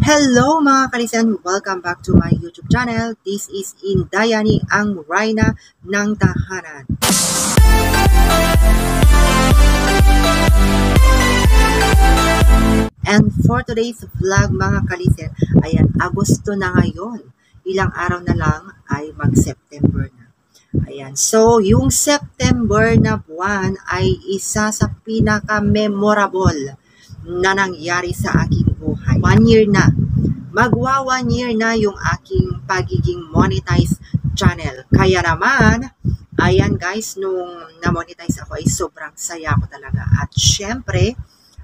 Hello mga kalisen! Welcome back to my YouTube channel. This is Indayani, ang Reyna ng Tahanan. And for today's vlog mga kalisen, ayan, Agosto na ngayon. Ilang araw na lang ay mag-September na. Ayan, so yung September na buwan ay isa sa pinaka-memorable na nangyari sa aking buhay. 1 year na. Magwa 1 year na yung aking pagiging monetized channel. Kaya naman, ayan guys, nung na-monetize ako ay sobrang saya ko talaga. At syempre,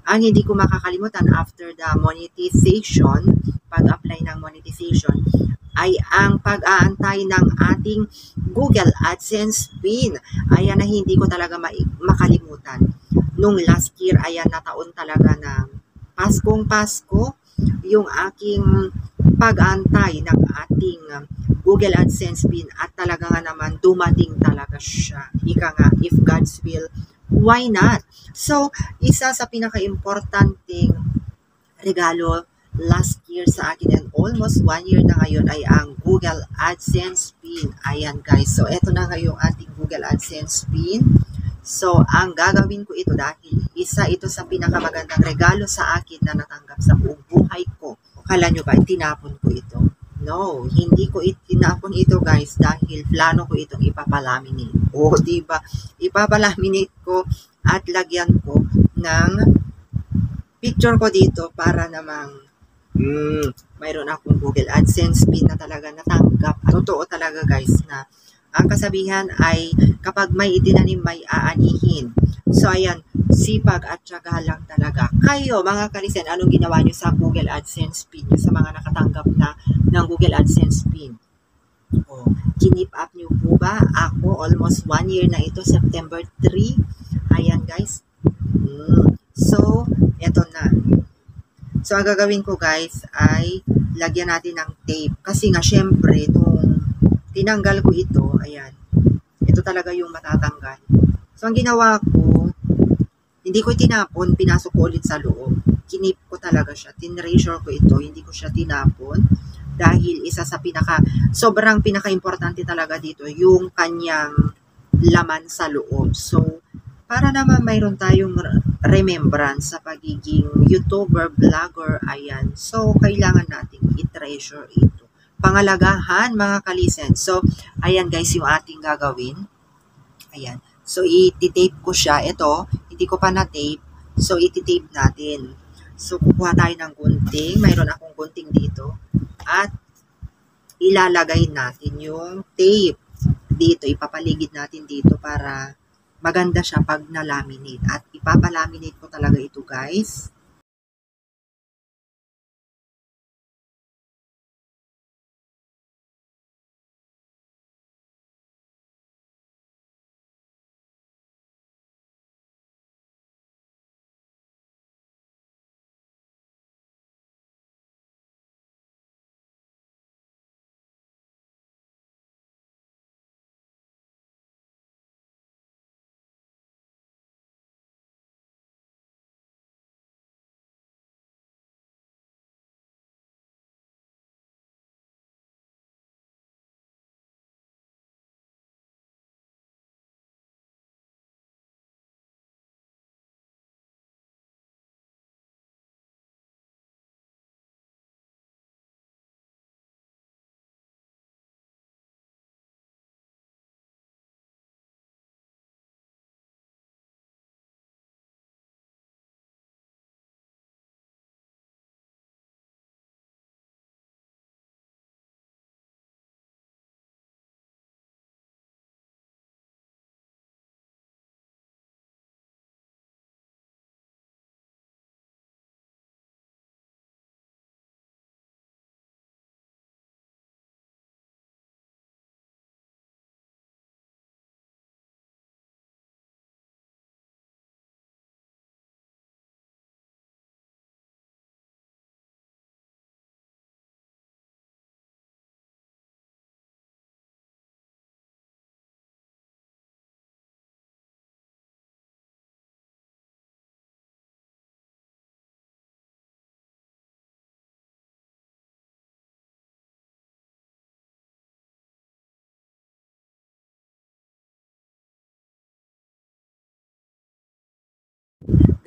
ang hindi ko makakalimutan after the monetization, pag-apply ng monetization, ay ang pag-aantay ng ating Google AdSense PIN. Ayan na hindi ko talaga makalimutan. Nung last year, ayan na taon talaga na Paskong Pasko, yung aking pag-aantay ng ating Google AdSense PIN at talaga nga naman dumating talaga siya. Ika nga, if God's will, why not? So, isa sa pinaka-importanting regalo last year sa akin and almost 1 year na ngayon ay ang Google AdSense PIN. Ayan guys, so eto na nga yung ating Google AdSense PIN. So, ang gagawin ko ito dahil isa ito sa pinakamagandang regalo sa akin na natanggap sa buong buhay ko. Kala nyo ba, tinapon ko ito? No, hindi ko tinapon ito guys dahil plano ko itong ipapalaminate. O, diba? Ipapalaminate ko at lagyan ko ng picture ko dito para namang mayroon akong Google AdSense PIN na talaga natanggap. Totoo talaga guys na ang kasabihan ay kapag may itinanim may aanihin. So ayan, sipag at tiyaga lang talaga. Kayo mga kalisen, anong ginawa nyo sa Google AdSense PIN? Sa mga nakatanggap na ng Google AdSense PIN? O, kinip up nyo po ba? Ako, almost 1 year na ito, September 3. Ayan guys. So, eto na. So, ang gagawin ko guys ay lagyan natin ng tape. Kasi nga, syempre, itong tinanggal ko ito, ayan. Ito talaga yung matatanggal. So, ang ginawa ko, hindi ko tinapon, pinasok ko ulit sa loob. Kinip ko talaga siya. Tinreasure ko ito, hindi ko siya tinapon. Dahil isa sa sobrang pinaka-importante talaga dito, yung kanyang laman sa loob. So, para naman mayroon tayong remembrance sa pagiging YouTuber, vlogger, ayan. So, kailangan nating i-treasure ito. Pangalagahan, mga kalisen. So, ayan guys, yung ating gagawin. Ayan. So, iti-tape ko siya. Ito, hindi ko pa na-tape. So, iti-tape natin. So, kukuha tayo ng gunting. Mayroon akong gunting dito. At, ilalagay natin yung tape dito. Ipapaligid natin dito para maganda siya pag na-laminate. At ipapalaminate ko talaga ito, guys.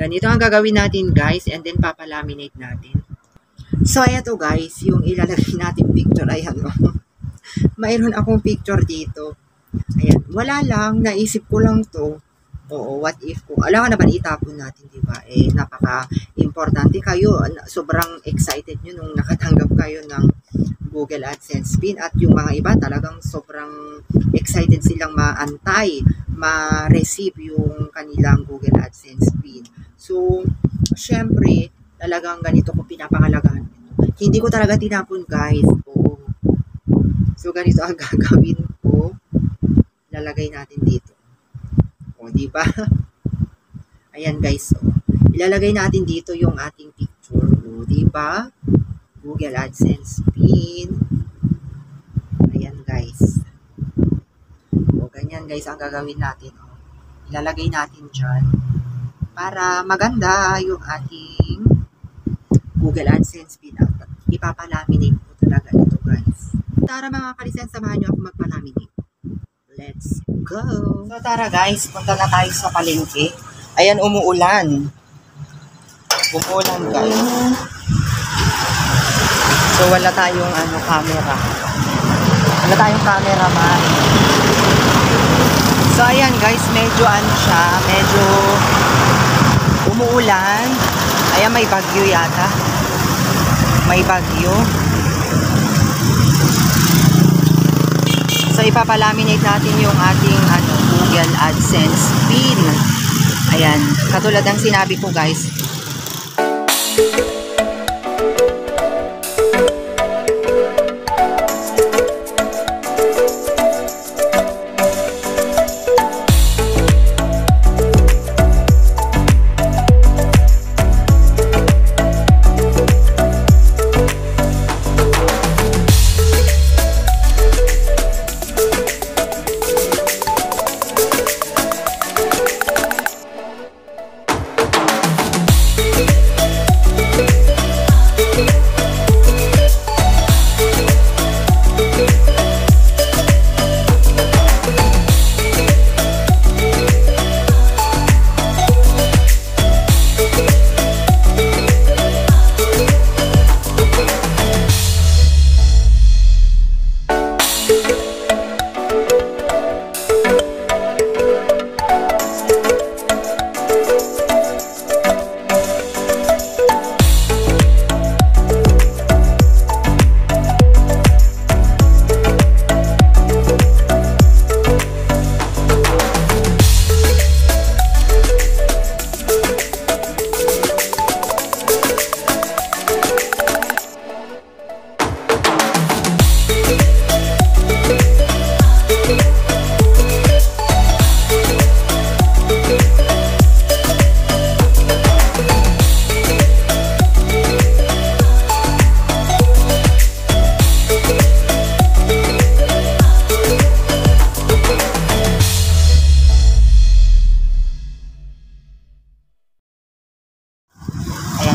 Ganito ang gagawin natin guys, and then papalaminate natin. So ayan to guys, yung ilalagay natin picture, ayan o. Mayroon akong picture dito. Ayan, wala lang, naisip ko lang to. Oo, what if kung alam naman itapon natin, di ba? Eh, napaka-importante kayo. Sobrang excited nyo nung nakatanggap kayo ng Google AdSense pin, at yung mga iba talagang sobrang excited silang maantay, ma-receive yung kanilang Google AdSense pin. So, syempre, talagang ganito ko pinapangalagahan. Hindi ko talaga tinapon guys. Oo. So, ganito ang gagawin ko. Lalagay natin dito. O, di ba? Ayan guys. O. Ilalagay natin dito yung ating picture. O, di ba? Google AdSense pin. Ayan guys. O, ganyan guys ang gagawin natin. O. Ilalagay natin dyan para maganda yung ating Google AdSense pin. At ipapalaminate ko talaga ito guys. Tara mga kalisen, samahan nyo ako magpalaminate. Let's go! So tara guys, punta na tayo sa palengke. Ayan, umuulan. Umuulan guys. So wala tayong camera. Wala tayong camera man. So ayan guys, medyo siya, medyo umuulan. Ayan, may bagyo yata. May bagyo. So, ipapalaminate natin yung ating Google AdSense pin. Ayan. Katulad ng sinabi ko, guys.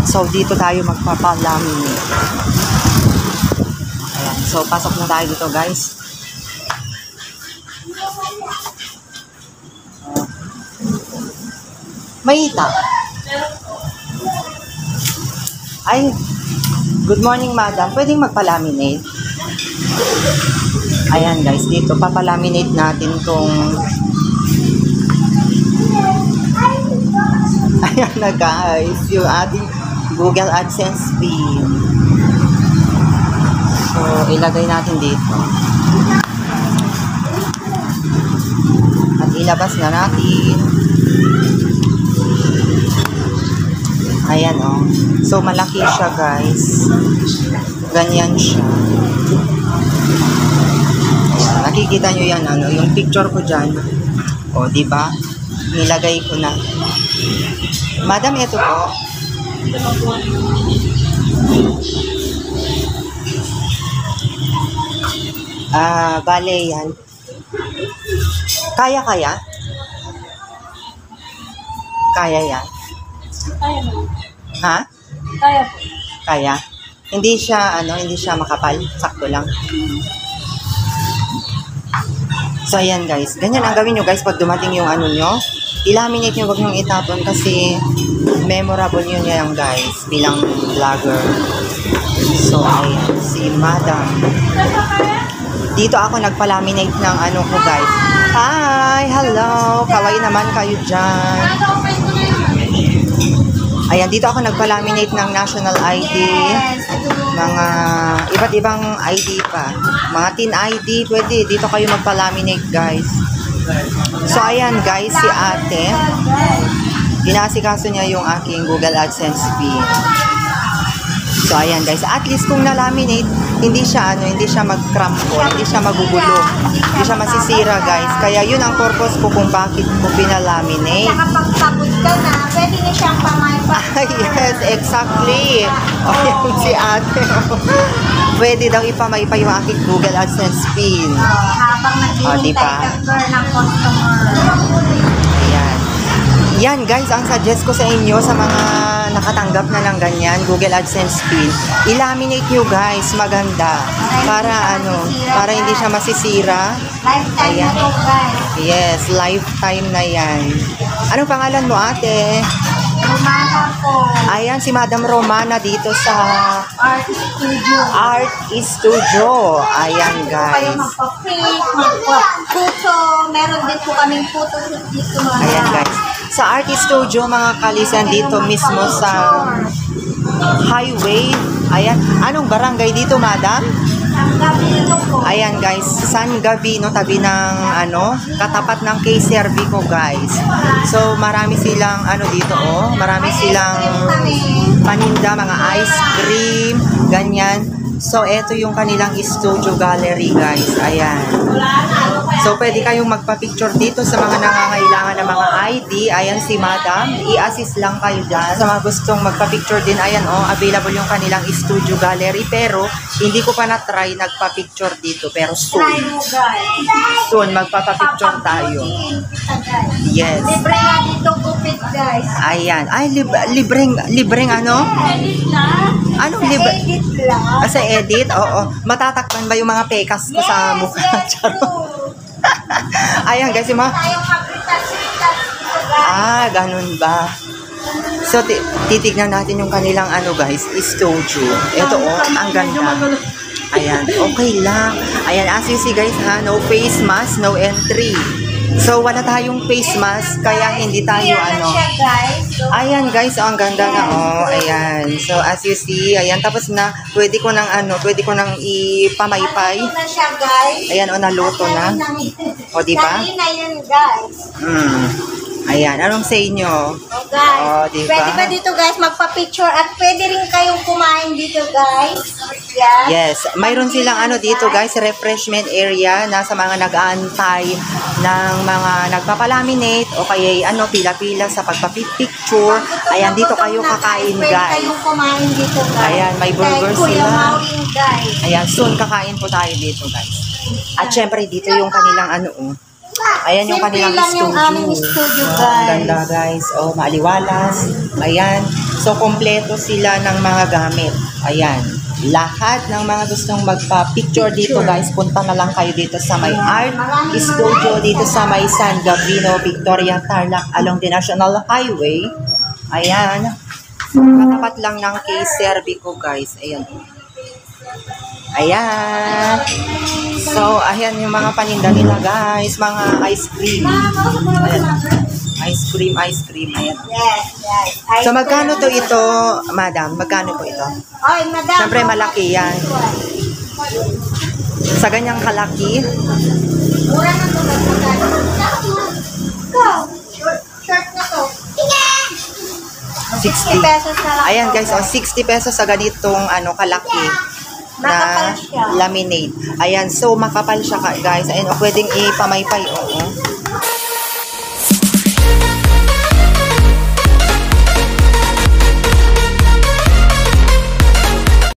So, dito tayo magpapalaminate. Ayan. So, pasok na tayo dito, guys. May ita. Ay, good morning, madam. Pwedeng magpalaminate? Ayan, guys. Dito, papalaminate natin tong... Ayan na, guys. Yung ating Google AdSense pin. So, ilagay natin dito. At ilabas na natin. Ayan, oh. So, malaki siya, guys. Ganyan siya. Ayan. Nakikita nyo yan, yung picture ko dyan. O, diba? Nilagay ko na. Madam, ito po. Bale yan. Kaya? Kaya yan? Kaya mo. Ha? Kaya po. Kaya? Hindi siya, hindi siya makapal. Sakto lang. So, ayan guys. Ganyan ang gawin nyo guys pag dumating yung nyo. I-laminate nyo, wag nyo itapon kasi memorable yun yan guys, bilang vlogger. So, ayan, si Madam. Dito ako nagpa-laminate ng ano ko guys. Hi! Hello! Kaway naman kayo dyan. Ayan, dito ako nagpa-laminate ng national ID. Mga iba't ibang ID pa. Mga teen ID, pwede. Dito kayo magpa-laminate guys. So, ayan guys, si ate. Inasikaso niya yung aking Google AdSense fee. So, ayan guys. At least kung na-laminate, hindi siya mag-crumple, hindi siya magugulo, hindi siya masisira guys. Kaya yun ang purpose ko kung bakit ko pinalaminate. Kapag pagod ka na, pwede na siyang pamaypa. Yes, exactly. O yan si ate. Pwede daw ipamaypa yung aking Google AdSense pin. Habang naghihintay diba? ka ng customer. Ayan. Yan guys, ang suggest ko sa inyo sa mga nakatanggap na ng ganyan, Google AdSense pin, i-laminate nyo guys, maganda. Para hindi siya masisira. Lifetime Ayan. na to guys. Yes, lifetime na yan. Anong pangalan mo ate? Romana po. Ayan, si Madam Romana dito sa Art Studio. Art Studio. Ayan Dito kayo guys. magpa-print, magpa-photo. Meron din po kaming photo shoot dito mga. Ayan guys. Sa Art Studio mga kalisan dito mismo sa highway. Ayan. Anong barangay dito, Madam? Ang gabi dito po. Ayan guys, San Gabino, tabi ng katapat ng K-Servico guys. So marami silang dito marami silang paninda, mga ice cream, ganyan. So eto yung kanilang studio gallery guys. Ayan. So pwede kayong magpa-picture dito sa mga nangangailangan ng mga ID. Ayan si Madam, i-assist lang kayo dyan. Sa mga gustong magpa-picture din, ayan available yung kanilang studio gallery. Pero hindi ko pa na-try nagpa-picture dito. Pero Try mo guys. soon magpapa-picture tayo. Yes. Libre nga dito gupit guys. Ayan. Ay, libreng ano? Edit lang. Anong libre? Edit lang. Sa edit? Oo. Matatakpan ba yung mga pekas ko sa mukha? Charot. Ayan guys, yung mga... Tayong magritas-ritas dito guys. Ganun ba? So, titignan natin yung kanilang guys, studio. Ito ang ganda. Ayan, okay lang. Ayan, as you see guys no face mask, no entry. So, wala tayong face mask, kaya hindi tayo Clear na siya guys. So, Ayan guys, ang ganda na ayan. So, as you see, ayan, tapos na, pwede ko nang ipamaypay. Ano na siya guys. Ayan, naluto na. O, diba? Dali na yun guys. Ayan, anong sa inyo? Guys, Diba? pwede ba dito guys magpa-picture at pwede rin kayong kumain dito guys. Yan. Yes, mayroon silang dito guys, refreshment area na sa mga nag-aantay ng mga nagpapalaminate o kaya pila-pila sa pagpapicture. Ayan, dito kayo kakain Pwede guys. kayong kumain dito guys. Ayan, may burger Kay Kuya sila. Maureen, guys. Ayan, soon kakain po tayo dito guys. At syempre dito yung kanilang ayan yung Simple kanilang lang studio. yung aming studio, Ang guys. ganda guys. Maaliwalas. Ayan. So, kompleto sila ng mga gamit. Ayan. Lahat ng mga gustong magpa-picture dito guys, punta na lang kayo dito sa may Art Studio dito sa may San Gabino, Victoria, Tarlac along the National Highway. Ayan. Katapat lang ng K-Servico guys. Ayan. Ayan. So, ayan yung mga paninda nila guys. Mga ice cream. Ayan. Ice cream. Ayan. Yes. So, magkano to ito, madam? Magkano po ito? Ay, madam. Siyempre, malaki yan. Sa ganyang kalaki, Mura na to. Go. Short na to. 60. 60 pesos na lang. Ayan to, guys, 60 pesos sa ganitong kalaki na Makapal siya. laminate. Ayan, so makapal siya guys. Ayan, pwedeng ipamaypay.